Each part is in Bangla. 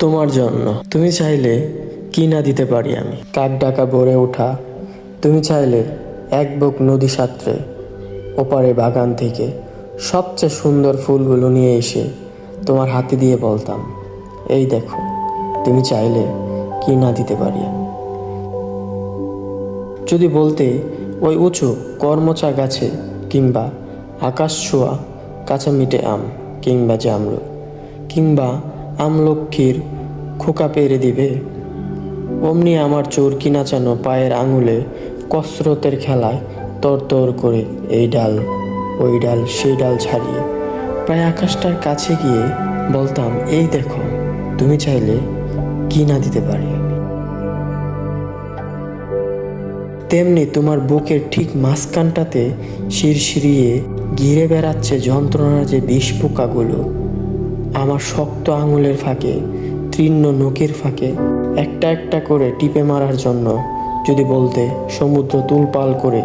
তোমার জন্য তুমি চাইলে কি না দিতে পারি আমি। কাক ডাকা ভরে ওঠা, তুমি চাইলে এক বুক নদী সাঁতরে ওপারে বাগান থেকে সবচেয়ে সুন্দর ফুলগুলো নিয়ে এসে তোমার হাতে দিয়ে বলতাম, এই দেখো, তুমি চাইলে কি না দিতে পারি আমি। যদি বলতে ওই উঁচু কর্মচা গাছে, কিংবা আকাশ ছোঁয়া কাঁচা মিটে আম, কিংবা জামরুল, কিংবা আমলক্ষীর খোকা পেরে দিবে, অমনি আমার চোরকি নাচানো পায়ের আঙুলে কসরতের খেলায় তরতর করে এই ডাল ওই ডাল সেই ডাল ছাড়িয়ে প্রায় আকাশটার কাছে গিয়ে বলতাম, এই দেখো, তুমি চাইলে কি না দিতে পারি আমি। তেমনি তোমার বুকের ঠিক মাঝখানটাতে শিরশিরিয়ে ঘিরে বেড়াচ্ছে যন্ত্রণার যে বিষ পোকাগুলো, আমার শক্ত আঙুলের ফাঁকে, তীক্ষ্ণ নখের ফাঁকে একটা একটা করে টিপে মারার জন্য। যদি বলতে সমুদ্র তুলপাল করে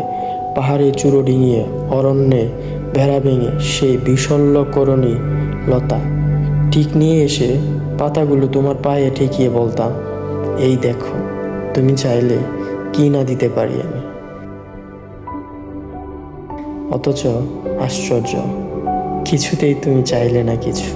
পাহাড়ে চূড়ো ডিঙিয়ে অরণ্যে ভেড়া ভেঙে সেই বিশল্যকরণী লতা ঠিক নিয়ে এসে পাতাগুলো তোমার পায়ে ঠেকিয়ে বলতাম, এই দেখো, তুমি চাইলে কি না দিতে পারি আমি। অথচ আশ্চর্য, কিছুতেই তুমি চাইলে না কিছু।